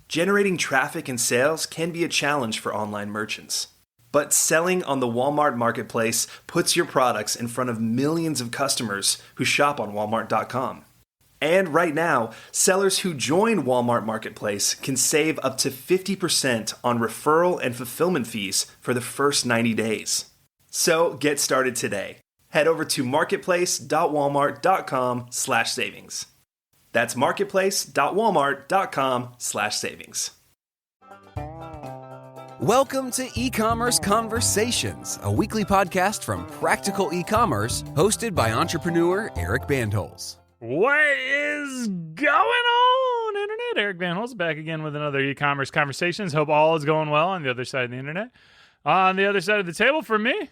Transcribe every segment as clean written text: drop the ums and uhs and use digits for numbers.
Generating traffic and sales can be a challenge for online merchants. But selling on the Walmart Marketplace puts your products in front of millions of customers who shop on Walmart.com. And right now, sellers who join Walmart Marketplace can save up to 50% on referral and fulfillment fees for the first 90 days. So get started today. Head over to marketplace.walmart.com/savings. That's marketplace.walmart.com/savings. Welcome to E-Commerce Conversations, a weekly podcast from Practical E-Commerce, hosted by entrepreneur Eric Bandholz. What is going on, Internet? Eric Bandholz back again with another E-Commerce Conversations. Hope all is going well on the other side of the Internet. On the other side of the table for me,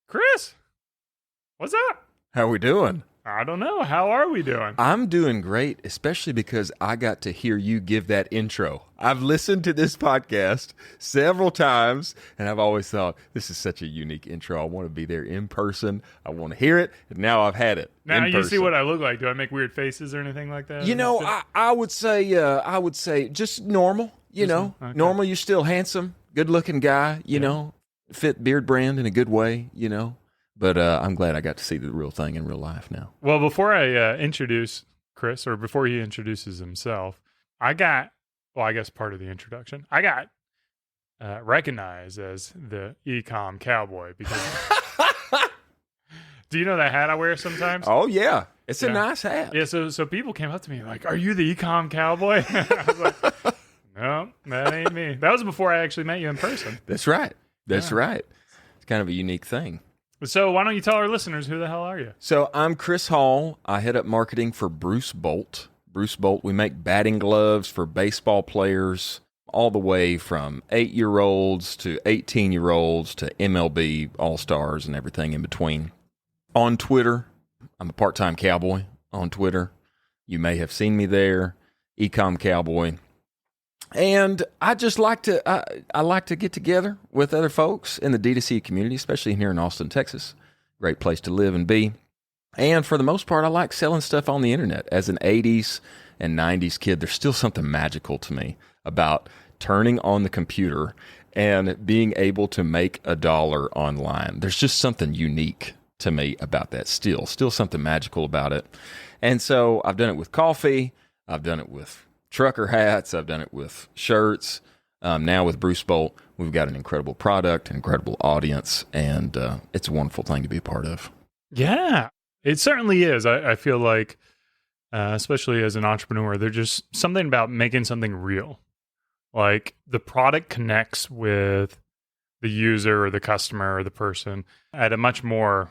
Chris. What's up? How we doing? I don't know. How are we doing? I'm doing great, especially because I got to hear you give that intro. I've listened to this podcast several times, and I've always thought, this is such a unique intro. I want to be there in person. I want to hear it, and now I've had it. Now you see what I look like. Do I make weird faces or anything like that? You know, I would say just normal. Normal. You're still handsome, good-looking guy. You know, fit beard brand in a good way. You know. But I'm glad I got to see the real thing in real life now. Well, before I introduce Chris, or before he introduces himself, I guess part of the introduction, I got recognized as the e-com cowboy because do you know that hat I wear sometimes? Oh, yeah. It's a nice hat. Yeah, so people came up to me like, are you the e-com cowboy? I was like, no, that ain't me. That was before I actually met you in person. That's right. That's right. It's kind of a unique thing. So why don't you tell our listeners who the hell are you? So I'm Chris Hall. I head up marketing for Bruce Bolt. Bruce Bolt, we make batting gloves for baseball players all the way from 8-year-olds to 18-year-olds to MLB All-Stars and everything in between. On Twitter, I'm a part-time cowboy on Twitter. You may have seen me there, Ecom Cowboy. And I just like to I like to get together with other folks in the D2C community, especially here in Austin, Texas. Great place to live and be. And for the most part, I like selling stuff on the internet. As an 80s and 90s kid, there's still something magical to me about turning on the computer and being able to make $1 online. There's just something unique to me about that still something magical about it. And so I've done it with coffee. I've done it with trucker hats. I've done it with shirts. Now with Bruce Bolt, we've got an incredible product, an incredible audience, and it's a wonderful thing to be a part of. Yeah, it certainly is. I feel like, especially as an entrepreneur, there's just something about making something real. Like the product connects with the user or the customer or the person at a much more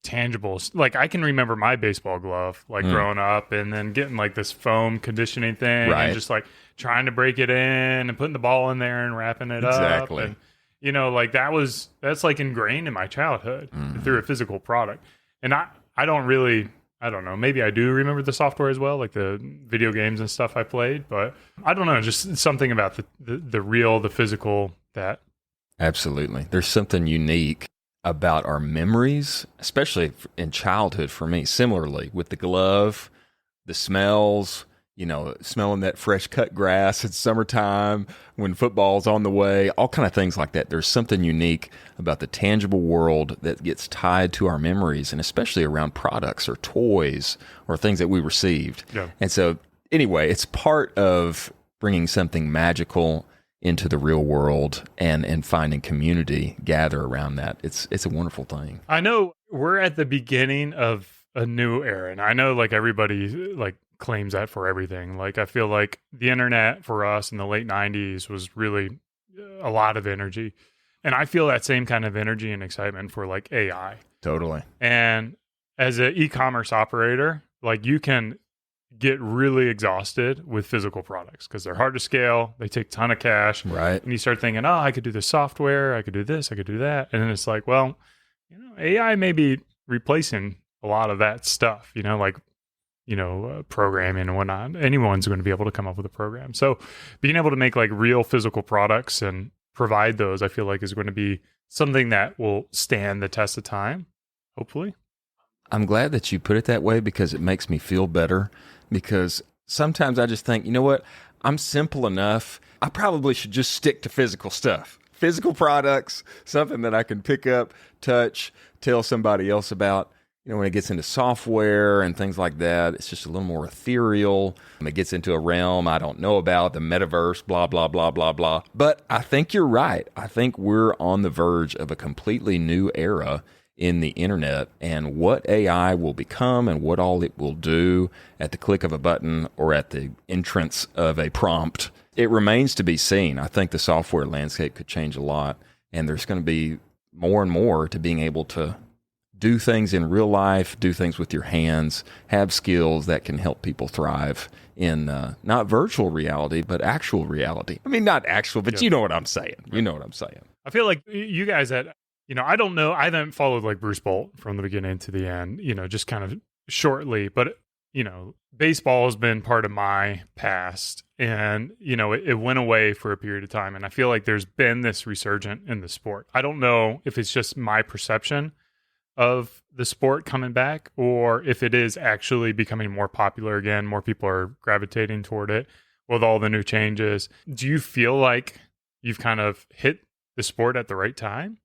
tangible. Like I can remember my baseball glove growing up and then getting like this foam conditioning thing and just like trying to break it in and putting the ball in there and wrapping it up. And you know, like that's like ingrained in my childhood through a physical product. And I don't know, maybe I do remember the software as well, like the video games and stuff I played, but I don't know, just something about the real, the physical that. Absolutely. There's something unique about our memories, especially in childhood for me, similarly with the glove, the smells, you know, smelling that fresh cut grass in summertime when football's on the way, all kind of things like that. There's something unique about the tangible world that gets tied to our memories, and especially around products or toys or things that we received. Yeah. And so anyway, it's part of bringing something magical into the real world and finding community gather around that. It's a wonderful thing. I know we're at the beginning of a new era, and I know like everybody like claims that for everything. Like I feel like the internet for us in the late 90s was really a lot of energy, and I feel that same kind of energy and excitement for like AI. Totally. And as an e-commerce operator, like you can get really exhausted with physical products because they're hard to scale. They take a ton of cash. Right. And you start thinking, oh, I could do the software. I could do this. I could do that. And then it's like, well, you know, AI may be replacing a lot of that stuff, you know, like, you know, programming and whatnot. Anyone's going to be able to come up with a program. So being able to make like real physical products and provide those, I feel like is going to be something that will stand the test of time, hopefully. I'm glad that you put it that way because it makes me feel better. Because sometimes I just think, you know what, I'm simple enough. I probably should just stick to physical stuff. Physical products, something that I can pick up, touch, tell somebody else about. When it gets into software and things like that, it's just a little more ethereal. It gets into a realm I don't know about, the metaverse, blah, blah, blah, blah, blah. But I think you're right. I think we're on the verge of a completely new era in the internet, and what AI will become and what all it will do at the click of a button or at the entrance of a prompt, it remains to be seen. I think the software landscape could change a lot, and there's going to be more and more to being able to do things in real life, do things with your hands, have skills that can help people thrive in not virtual reality, but actual reality. I mean, not actual, but you know what I'm saying. You know what I'm saying. I feel like you guys I don't know. I haven't followed like Bruce Bolt from the beginning to the end, just kind of shortly, but baseball has been part of my past, and, it went away for a period of time. And I feel like there's been this resurgence in the sport. I don't know if it's just my perception of the sport coming back, or if it is actually becoming more popular again. More people are gravitating toward it with all the new changes. Do you feel like you've kind of hit the sport at the right time?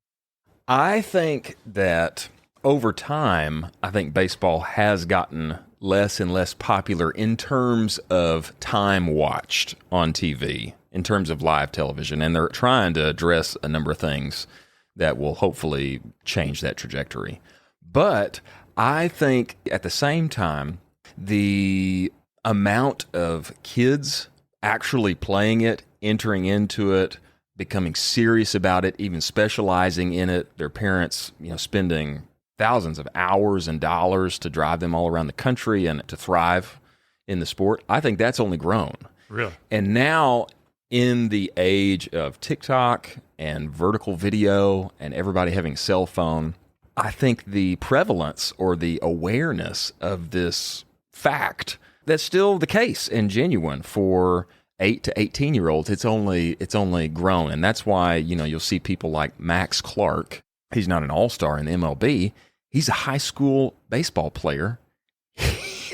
I think that over time, I think baseball has gotten less and less popular in terms of time watched on TV, in terms of live television. And they're trying to address a number of things that will hopefully change that trajectory. But I think at the same time, the amount of kids actually playing it, entering into it, becoming serious about it, even specializing in it, their parents, spending thousands of hours and dollars to drive them all around the country and to thrive in the sport, I think that's only grown. Really? And now, in the age of TikTok and vertical video and everybody having a cell phone, I think the prevalence or the awareness of this fact that's still the case and genuine for 8 to 18-year-olds, it's only grown. And that's why, you'll see people like Max Clark. He's not an all-star in the MLB. He's a high school baseball player.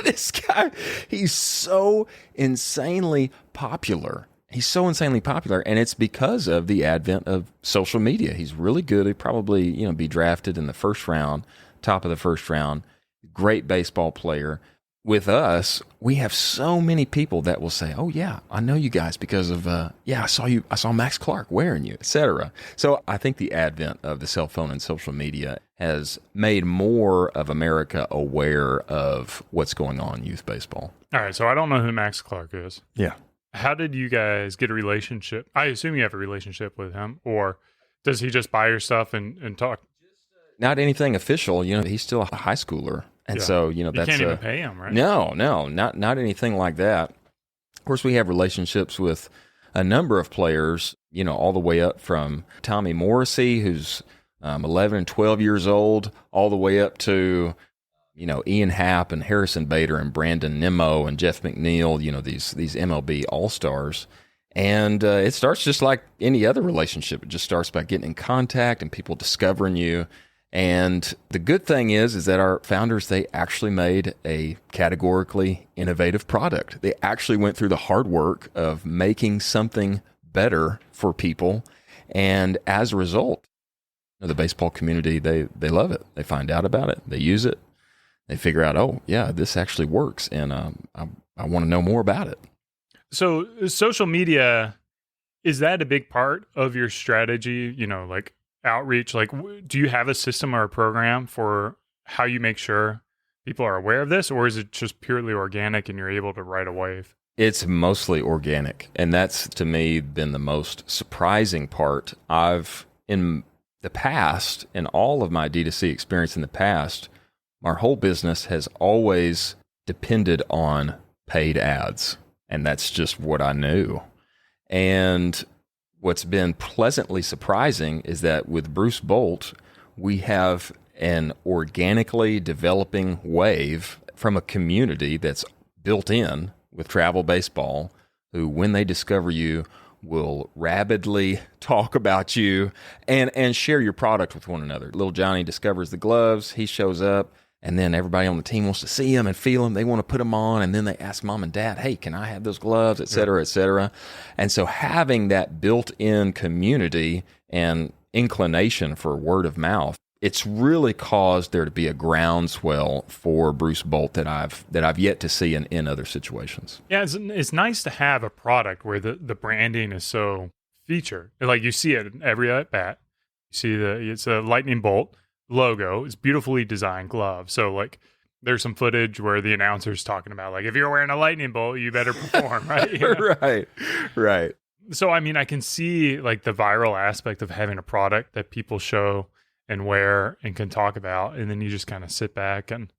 This guy, he's so insanely popular. And it's because of the advent of social media. He's really good. He'd probably, be drafted in the first round, top of the first round. Great baseball player. With us, we have so many people that will say, "Oh yeah, I know you guys because of I saw Max Clark wearing you, etc." So I think the advent of the cell phone and social media has made more of America aware of what's going on in youth baseball. All right, so I don't know who Max Clark is. Yeah. How did you guys get a relationship? I assume you have a relationship with him, or does he just buy your stuff and talk? Not anything official. He's still a high schooler. And so, you that's can't even pay him, right? No, not anything like that. Of course, we have relationships with a number of players, all the way up from Tommy Morrissey, who's 11 and 12 years old, all the way up to, Ian Happ and Harrison Bader and Brandon Nimmo and Jeff McNeil, these MLB all-stars. And it starts just like any other relationship. It just starts by getting in contact and people discovering you. And the good thing is that our founders, they actually made a categorically innovative product. They actually went through the hard work of making something better for people. And as a result, the baseball community, they love it. They find out about it. They use it. They figure out, oh, yeah, this actually works. And I want to know more about it. So social media, is that a big part of your strategy, like outreach? Like, do you have a system or a program for how you make sure people are aware of this, or is it just purely organic and you're able to ride a wave? It's mostly organic, and that's, to me, been the most surprising part. In the past, in all of my D2C experience in the past, our whole business has always depended on paid ads, and that's just what I knew. And what's been pleasantly surprising is that with Bruce Bolt, we have an organically developing wave from a community that's built in with travel baseball, who, when they discover you, will rabidly talk about you and share your product with one another. Little Johnny discovers the gloves. He shows up. And then everybody on the team wants to see them and feel them. They want to put them on. And then they ask mom and dad, hey, can I have those gloves, et cetera, et cetera. And so having that built-in community and inclination for word of mouth, it's really caused there to be a groundswell for Bruce Bolt that I've yet to see in other situations. Yeah, it's nice to have a product where the branding is so featured. Like you see it in every at bat. You see it's a lightning bolt logo. It's beautifully designed glove. So like there's some footage where the announcer's talking about like if you're wearing a lightning bolt, you better perform, right? You know? Right. So I mean, I can see like the viral aspect of having a product that people show and wear and can talk about, and then you just kind of sit back and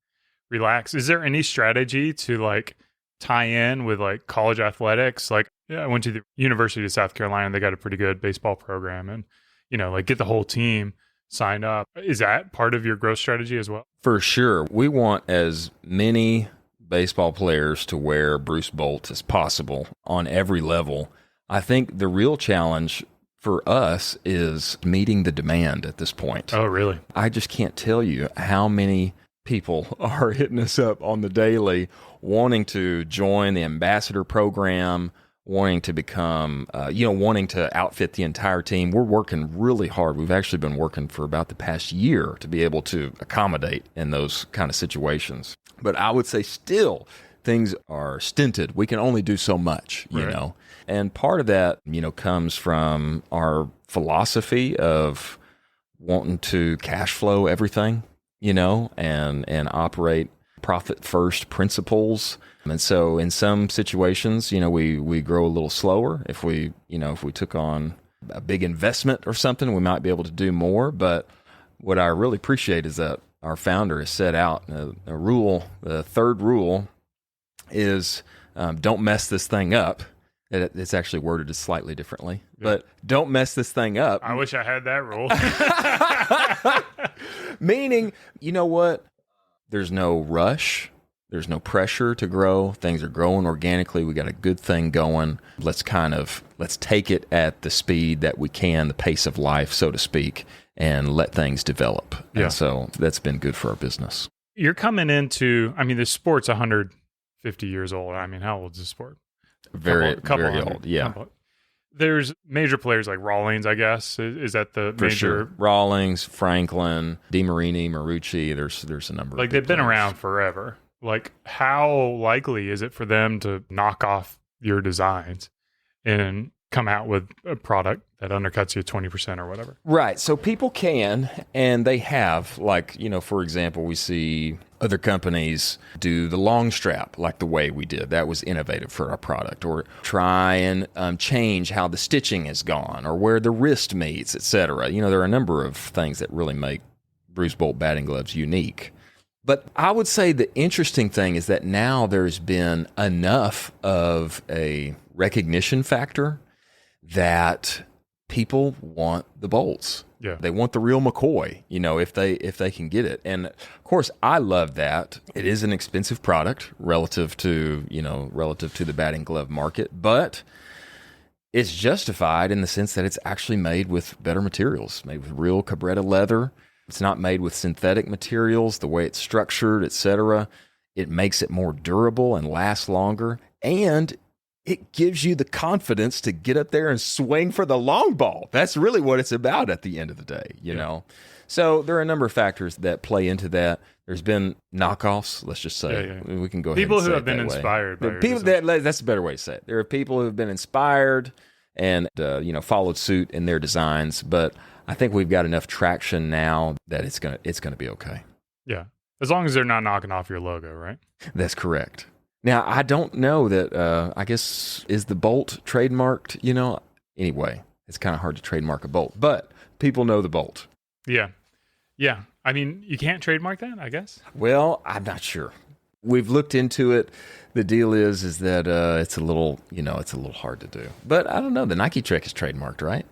relax. Is there any strategy to like tie in with like college athletics? Like I went to the University of South Carolina. They got a pretty good baseball program, and like get the whole team signed up. Is that part of your growth strategy as well? For sure. We want as many baseball players to wear Bruce Bolt as possible on every level. I think the real challenge for us is meeting the demand at this point. Oh, really? I just can't tell you how many people are hitting us up on the daily wanting to join the ambassador program, wanting to become, wanting to outfit the entire team. We're working really hard. We've actually been working for about the past year to be able to accommodate in those kind of situations. But I would say still things are stinted. We can only do so much, you know. And part of that, comes from our philosophy of wanting to cash flow everything, and operate profit first principles. And so in some situations, we grow a little slower. If we took on a big investment or something, we might be able to do more. But what I really appreciate is that our founder has set out a rule. The third rule is don't mess this thing up. It's actually worded slightly differently, but don't mess this thing up. I wish I had that rule. Meaning, you know what? There's no rush. There's no pressure to grow. Things are growing organically. We got a good thing going. Let's take it at the speed that we can, the pace of life, so to speak, and let things develop. Yeah. And so that's been good for our business. You're coming into, the sport's 150 years old. How old is the sport? Very hundred, old, yeah. There's major players like Rawlings, I guess. Is that the For major? sure. Rawlings, Franklin, DeMarini, Marucci. There's a number. Like of they've been players around forever. Like how likely is it for them to knock off your designs and come out with a product that undercuts you 20% or whatever? Right. So people can, and they have, for example, we see other companies do the long strap like the way we did. That was innovative for our product. Or try and change how the stitching is gone or where the wrist meets, et cetera. There are a number of things that really make Bruce Bolt batting gloves unique. But I would say the interesting thing is that now there's been enough of a recognition factor that people want the bolts. Yeah. They want the real McCoy, if they can get it. And of course, I love that. It is an expensive product relative to the batting glove market, but it's justified in the sense that it's actually made with better materials, made with real Cabretta leather. It's not made with synthetic materials, the way it's structured, et cetera. It makes it more durable and lasts longer. And it gives you the confidence to get up there and swing for the long ball. That's really what it's about at the end of the day, you know? So there are a number of factors that play into that. There's been knockoffs, let's just say. We can go ahead and say people who have it been that way. inspired by your people design. that's a better way to say it. There are people who have been inspired and followed suit in their designs, but I think we've got enough traction now that it's gonna be okay. Yeah. As long as they're not knocking off your logo, right? That's correct. Now, I don't know that, I guess, is the Bolt trademarked, Anyway, it's kind of hard to trademark a Bolt, but people know the Bolt. Yeah. Yeah. You can't trademark that, I guess? Well, I'm not sure. We've looked into it. The deal is that it's a little hard to do. But I don't know. The Nike trick is trademarked, right?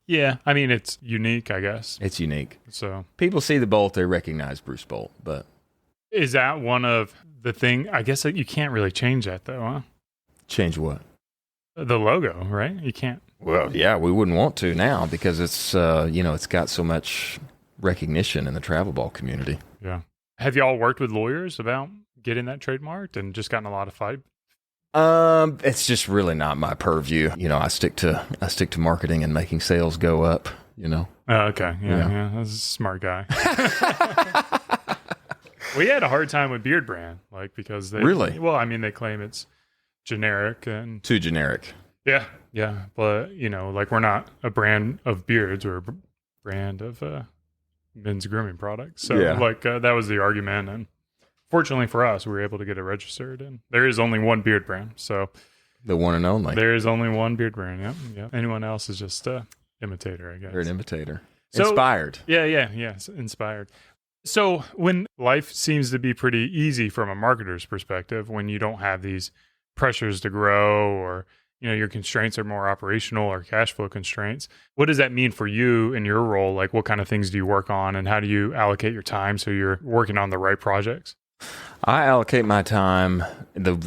Yeah. It's unique, I guess. It's unique. So people see the Bolt, they recognize Bruce Bolt, but... Is that one of the thing? I guess that you can't really change that, though, huh? Change what? The logo, right? You can't. Well, yeah, we wouldn't want to now because it's, it's got so much recognition in the travel ball community. Yeah. Have y'all worked with lawyers about getting that trademarked and just gotten a lot of fight? It's just really not my purview. I stick to marketing and making sales go up, Okay. Yeah. That's a smart guy. We had a hard time with Beard Brand, because they Really? Well, I mean, they claim it's generic and Too generic. yeah. But we're not a brand of beards; we're a brand of men's grooming products. So Yeah. that was the argument, and fortunately for us, we were able to get it registered. And there is only one beard brand, so The one and only. there is only one beard brand. Yep. Anyone else is just a imitator, I guess. They're an imitator. So- Inspired. Yeah, inspired. So when life seems to be pretty easy from a marketer's perspective, when you don't have these pressures to grow, or your constraints are more operational or cash flow constraints, what does that mean for you in your role? What kind of things do you work on, and how do you allocate your time so you're working on the right projects? I allocate my time.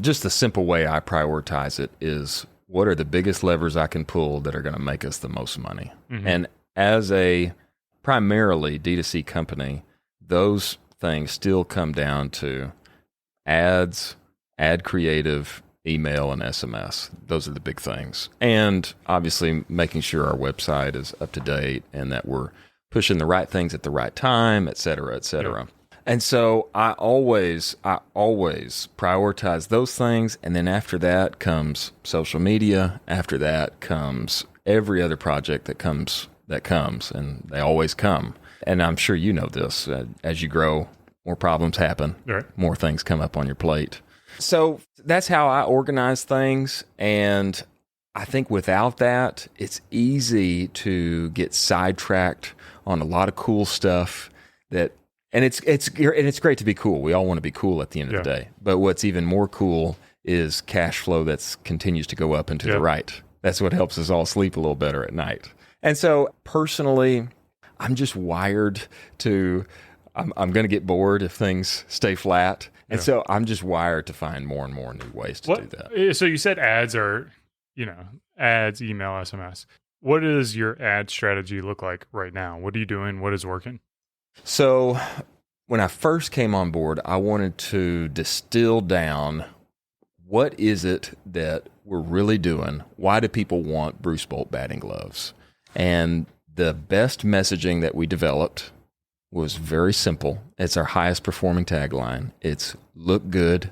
Just the simple way I prioritize it is, what are the biggest levers I can pull that are going to make us the most money? Mhm. And as a primarily D2C company, those things still come down to ads, ad creative, email, and SMS. Those are the big things. And obviously making sure our website is up to date and that we're pushing the right things at the right time, et cetera, et cetera. Yeah. And so I always prioritize those things. And then after that comes social media. After that comes every other project that comes, and they always come. And I'm sure you know this. As you grow, more problems happen. Right. More things come up on your plate. So that's how I organize things. And I think without that, it's easy to get sidetracked on a lot of cool stuff and it's great to be cool. We all want to be cool at the end of the day. But what's even more cool is cash flow that continues to go up and to the right. That's what helps us all sleep a little better at night. And so personally, I'm just wired to, I'm going to get bored if things stay flat. And so I'm just wired to find more and more new ways to do that. So you said ads are, ads, email, SMS. What does your ad strategy look like right now? What are you doing? What is working? So when I first came on board, I wanted to distill down, what is it that we're really doing? Why do people want Bruce Bolt batting gloves? And the best messaging that we developed was very simple. It's our highest performing tagline. It's look good,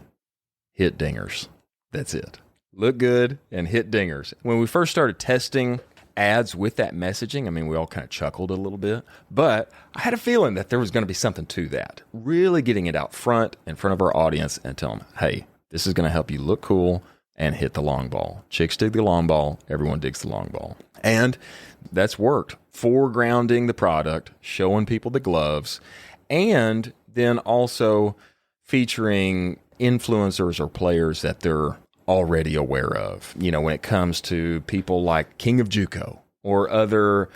hit dingers. That's it. Look good and hit dingers. When we first started testing ads with that messaging, I mean, we all kind of chuckled a little bit, but I had a feeling that there was going to be something to that. Really getting it out front, in front of our audience, and tell them, hey, this is going to help you look cool and hit the long ball. Chicks dig the long ball. Everyone digs the long ball. And that's worked. Foregrounding the product, showing people the gloves, and then also featuring influencers or players that they're already aware of. When it comes to people like King of JUCO or other,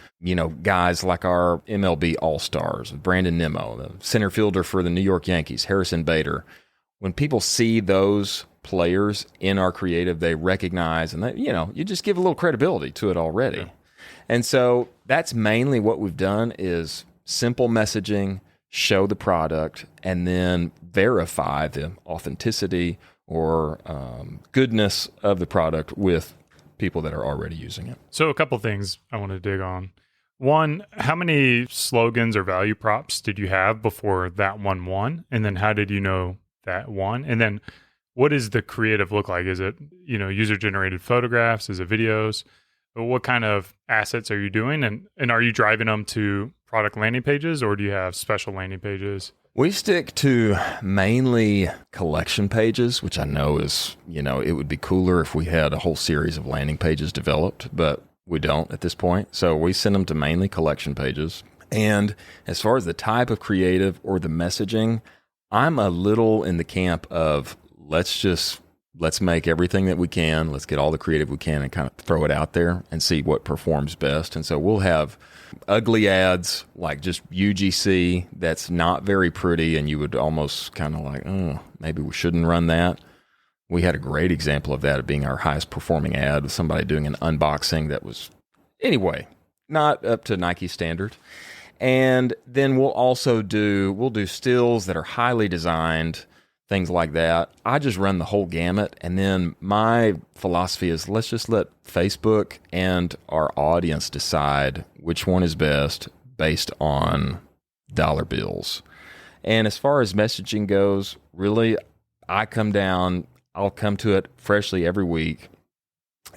guys like our MLB All-Stars, Brandon Nimmo, the center fielder for the New York Yankees, Harrison Bader. When people see those players in our creative, they recognize, and you just give a little credibility to it already. Yeah. And so that's mainly what we've done is simple messaging, show the product, and then verify the authenticity or goodness of the product with people that are already using it. So a couple things I want to dig on. One, how many slogans or value props did you have before that one won? And then how did you know that won? And then what does the creative look like? Is it, user-generated photographs? Is it videos? What kind of assets are you doing? And are you driving them to product landing pages, or do you have special landing pages? We stick to mainly collection pages, which I know is, it would be cooler if we had a whole series of landing pages developed, but we don't at this point. So we send them to mainly collection pages. And as far as the type of creative or the messaging, I'm a little in the camp of let's make everything that we can. Let's get all the creative we can and kind of throw it out there and see what performs best. And so we'll have ugly ads like just UGC that's not very pretty, and you would almost kind of like, oh, maybe we shouldn't run that. We had a great example of that being our highest performing ad with somebody doing an unboxing that was, anyway, not up to Nike standard. And then we'll do stills that are highly designed, things like that. I just run the whole gamut. And then my philosophy is let's just let Facebook and our audience decide which one is best based on dollar bills. And as far as messaging goes, really, I'll come to it freshly every week,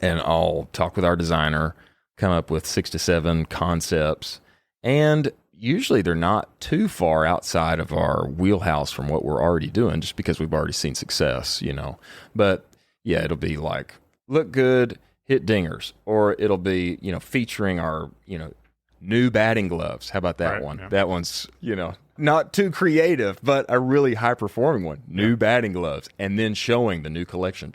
and I'll talk with our designer, come up with 6 to 7 concepts. And usually they're not too far outside of our wheelhouse from what we're already doing, just because we've already seen success, But yeah, it'll be like, look good, hit dingers. Or it'll be, featuring our, new batting gloves. How about that one? Yeah. That one's, not too creative, but a really high performing one. New batting gloves. And then showing the new collection,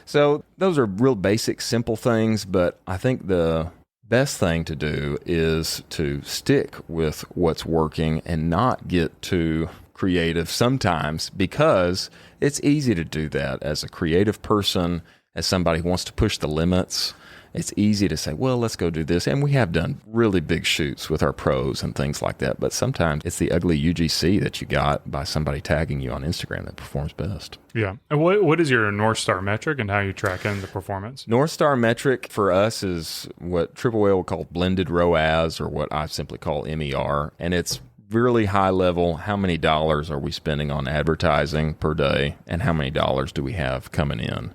So those are real basic, simple things, but I think the best thing to do is to stick with what's working and not get too creative sometimes, because it's easy to do that as a creative person, as somebody who wants to push the limits. It's easy to say, well, let's go do this. And we have done really big shoots with our pros and things like that. But sometimes it's the ugly UGC that you got by somebody tagging you on Instagram that performs best. Yeah. And what is your North Star metric and how you track in the performance? North Star metric for us is what Triple Whale will call blended ROAS, or what I simply call MER. And it's really high level. How many dollars are we spending on advertising per day? And how many dollars do we have coming in?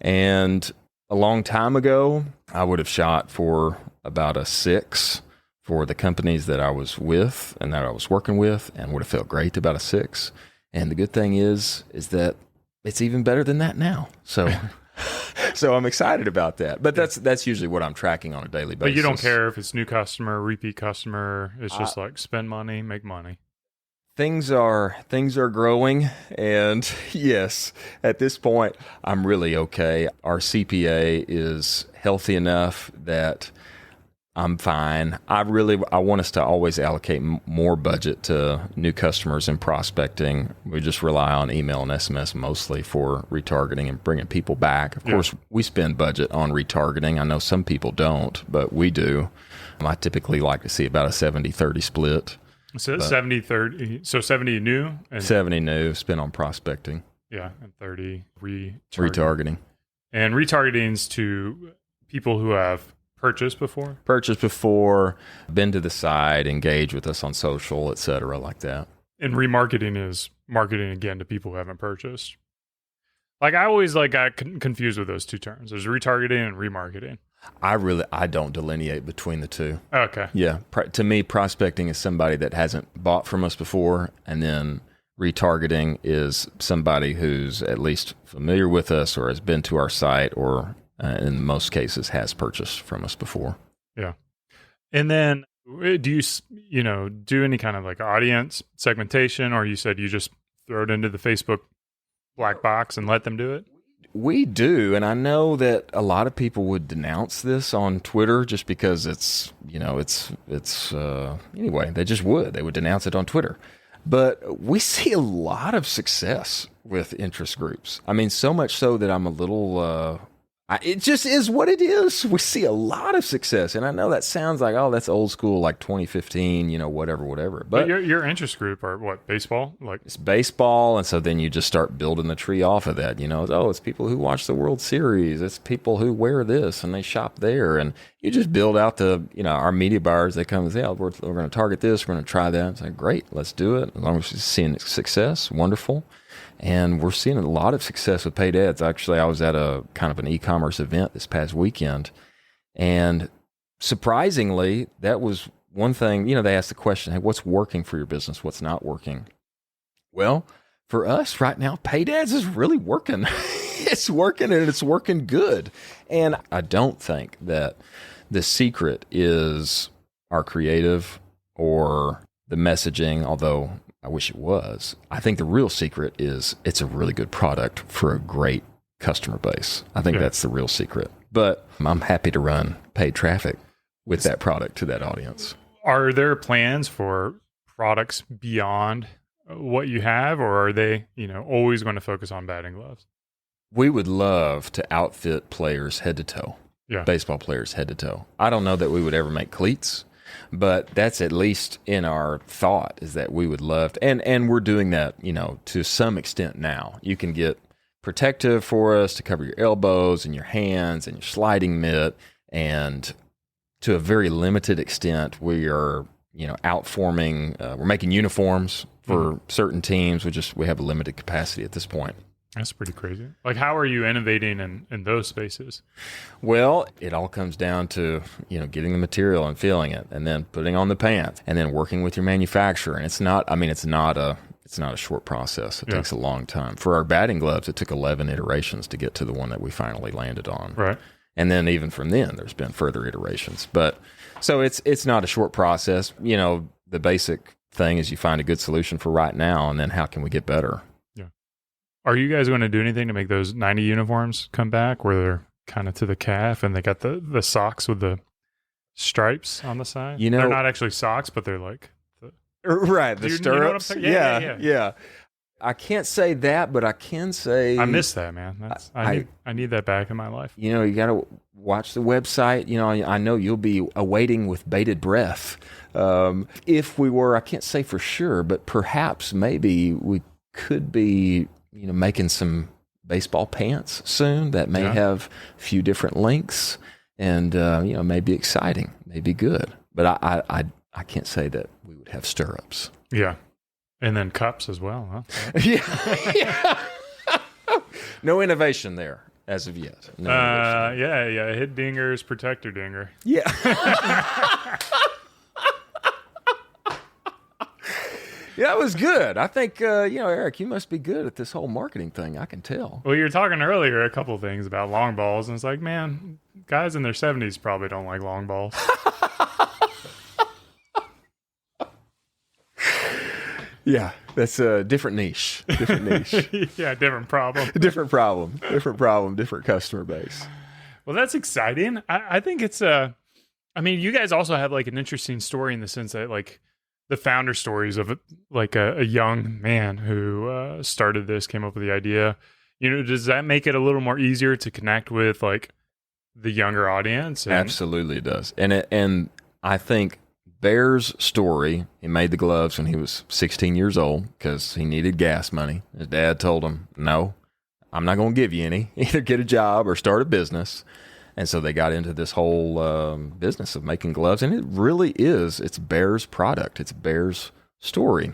And a long time ago, I would have shot for about a 6 for the companies that I was with and that I was working with, and would have felt great about a 6. And the good thing is that it's even better than that now. So I'm excited about that. But that's usually what I'm tracking on a daily basis. But you don't care if it's new customer, repeat customer. It's just like spend money, make money. Things are growing, and yes, at this point, I'm really okay. Our CPA is healthy enough that I'm fine. I want us to always allocate more budget to new customers and prospecting. We just rely on email and SMS mostly for retargeting and bringing people back. Of course, we spend budget on retargeting. I know some people don't, but we do. I typically like to see about a 70-30 split. So 70-30, so 70 new? And 70 new, spent on prospecting. Yeah, and 30 retargeting. And retargeting's to people who have purchased before, been to the site, engage with us on social, etc., like that. And remarketing is marketing again to people who haven't purchased. Like I always got confused with those two terms. There's retargeting and remarketing. I don't delineate between the two. Okay. Yeah. To me, prospecting is somebody that hasn't bought from us before, and then retargeting is somebody who's at least familiar with us or has been to our site, or in most cases has purchased from us before. Yeah. And then do you do any kind of like audience segmentation, or you said you just throw it into the Facebook black box and let them do it? We do, and I know that a lot of people would denounce this on Twitter just because anyway, they just would. They would denounce it on Twitter. But we see a lot of success with interest groups. I mean, so much so that I'm a little... it just is what it is. We see a lot of success. And I know that sounds like, oh, that's old school, like 2015, whatever. But your interest group are what, baseball? It's baseball. And so then you just start building the tree off of that. It's people who watch the World Series. It's people who wear this and they shop there. And you just build out our media buyers. They come and say, oh, we're going to target this. We're going to try that. It's like, great, let's do it. As long as we're seeing success, wonderful. And we're seeing a lot of success with paid ads. Actually, I was at a kind of an e-commerce event this past weekend, and surprisingly, that was one thing. They asked the question, hey, what's working for your business? What's not working? Well, for us right now, paid ads is really working. It's working, and it's working good. And I don't think that the secret is our creative or the messaging, although I wish it was. I think the real secret is it's a really good product for a great customer base. I think that's the real secret. But I'm happy to run paid traffic with that product to that audience. Are there plans for products beyond what you have, or are they, always going to focus on batting gloves? We would love to outfit players head to toe. Yeah. Baseball players head to toe. I don't know that we would ever make cleats. but that's at least in our thought, is that we would love to, and we're doing that, to some extent now. You can get protective for us to cover your elbows and your hands and your sliding mitt, and to a very limited extent, we are, outforming, we're making uniforms for certain teams. We have a limited capacity at this point. That's pretty crazy. Like, how are you innovating in those spaces? Well, it all comes down to, getting the material and feeling it, and then putting on the pants, and then working with your manufacturer. And it's not a short process. It takes a long time. For our batting gloves, it took 11 iterations to get to the one that we finally landed on. Right. And then even from then, there's been further iterations. But so it's not a short process. The basic thing is you find a good solution for right now, and then how can we get better? Are you guys going to do anything to make those 90 uniforms come back where they're kind of to the calf and they got the socks with the stripes on the side? They're not actually socks, but they're like... Right, the stirrups. You know what I'm saying? Yeah. I can't say that, but I can say... I miss that, man. I need that back in my life. You got to watch the website. I know you'll be awaiting with bated breath. If we were, I can't say for sure, but perhaps maybe we could be... making some baseball pants soon that may have a few different links, and may be exciting, may be good. But I can't say that we would have stirrups. Yeah, and then cups as well, huh? Yeah. No innovation there as of yet. Hit dingers, protector dinger. Yeah. Yeah, that was good. I think, Eric, you must be good at this whole marketing thing. I can tell. Well, you were talking earlier a couple of things about long balls, and it's like, man, guys in their 70s probably don't like long balls. Yeah, that's a different niche. Yeah, different problem. Different customer base. Well, that's exciting. I think it's you guys also have like an interesting story in the sense that like the founder stories of like a young man who started this, came up with the idea. Does that make it a little more easier to connect with like the younger audience? Absolutely, it does. And I think Bear's story, he made the gloves when he was 16 years old because he needed gas money. His dad told him, no, I'm not going to give you any. Either get a job or start a business. And so they got into this whole business of making gloves. And it really is. It's Bear's product. It's Bear's story.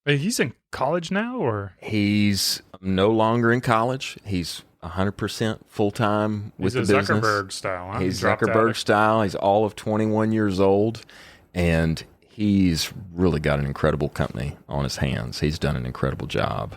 He's in college now, or? He's no longer in college. He's 100% full-time with the business. He's Zuckerberg style, huh? He's Zuckerberg style. He's all of 21 years old. And he's really got an incredible company on his hands. He's done an incredible job.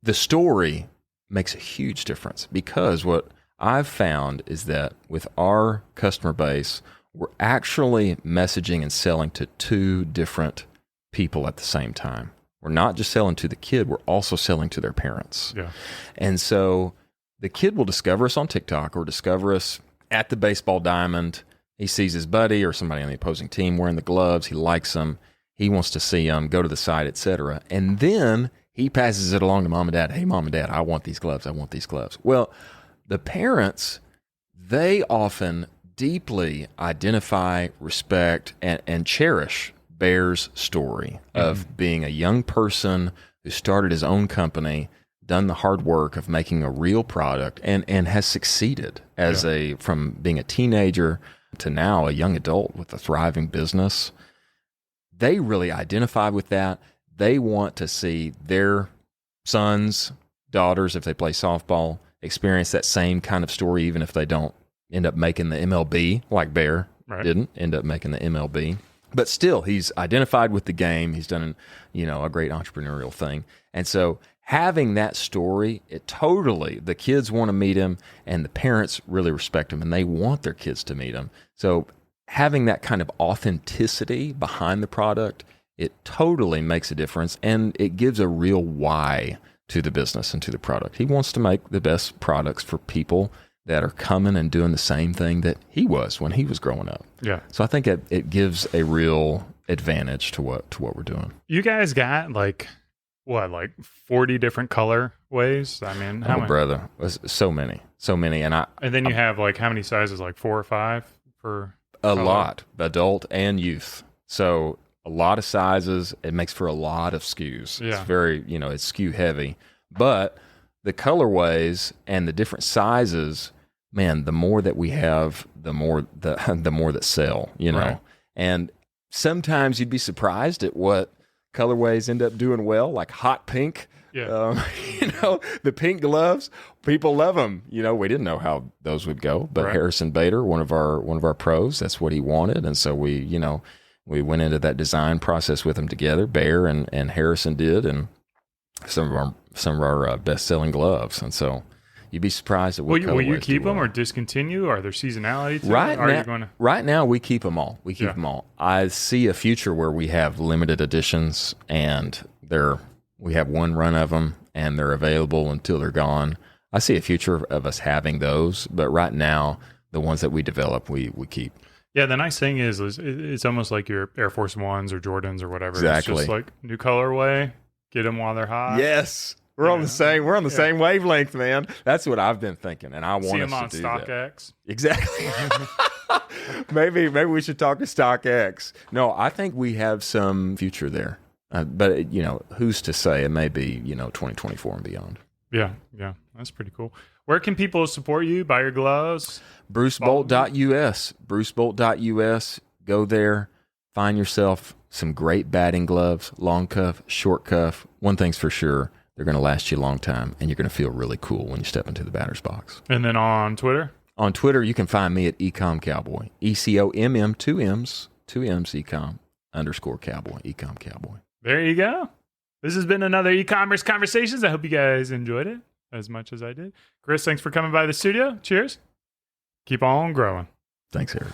The story makes a huge difference because what I've found is that with our customer base, we're actually messaging and selling to two different people at the same time. We're not just selling to the kid, we're also selling to their parents. Yeah. And so the kid will discover us on TikTok or discover us at the baseball diamond. He sees his buddy or somebody on the opposing team wearing the gloves. He likes them. He wants to see them, go to the site, etc. And then he passes it along to mom and dad. Hey, mom and dad, I want these gloves. I want these gloves. Well, the parents, they often deeply identify, respect, and cherish Bear's story of being a young person who started his own company, done the hard work of making a real product, and has succeeded as from being a teenager to now a young adult with a thriving business. They really identify with that. They want to see their sons, daughters, if they play softball, experience that same kind of story, even if they don't end up making the MLB, like Bear didn't end up making the MLB. But still, he's identified with the game. He's done, a great entrepreneurial thing. And so having that story, the kids want to meet him, and the parents really respect him, and they want their kids to meet him. So having that kind of authenticity behind the product, it totally makes a difference, and it gives a real why to the business and to the product. He wants to make the best products for people that are coming and doing the same thing that he was when he was growing up. Yeah. So I think it gives a real advantage to what we're doing. You guys got like 40 different color ways? I mean, how many? Brother, so many. And then you have like how many sizes? Like 4 or 5 for? A lot, adult and youth. So a lot of sizes. It makes for a lot of SKUs. Yeah. It's very, it's SKU heavy. But the colorways and the different sizes, man, the more that we have, the more that sell, Right. And sometimes you'd be surprised at what colorways end up doing well, like hot pink. Yeah. The pink gloves, people love them. We didn't know how those would go, but Right. Harrison Bader, one of our pros, that's what he wanted, and so we went into that design process with him together. Bear and Harrison did, and some of our best selling gloves, and so you'd be surprised at what. Will you colorways keep do them well. or discontinue? Are there seasonality to Right it? Are now, you going to? right now, we keep them all. We keep Yeah. them all. I see a future where we have limited editions, and we have one run of them, and they're available until they're gone. I see a future of us having those, but right now, the ones that we develop, we keep. Yeah, the nice thing is it's almost like your Air Force Ones or Jordans or whatever. Exactly. It's just like new colorway, get them while they're hot. Yes, we're on the same. We're on the same wavelength, man. That's what I've been thinking, and I See want them us on to do that. StockX. Exactly. maybe we should talk to StockX. No, I think we have some future there. But who's to say? It may be 2024 and beyond. Yeah, that's pretty cool. Where can people support you? Buy your gloves? BruceBolt.us. BruceBolt.us. Go there. Find yourself some great batting gloves, long cuff, short cuff. One thing's for sure, they're going to last you a long time, and you're going to feel really cool when you step into the batter's box. And then on Twitter? On Twitter, you can find me at Ecom Cowboy. ECOMM, two M's, Ecom _Cowboy, Ecom Cowboy. There you go. This has been another e-commerce conversations. I hope you guys enjoyed it as much as I did. Chris, thanks for coming by the studio. Cheers. Keep on growing. Thanks, Eric.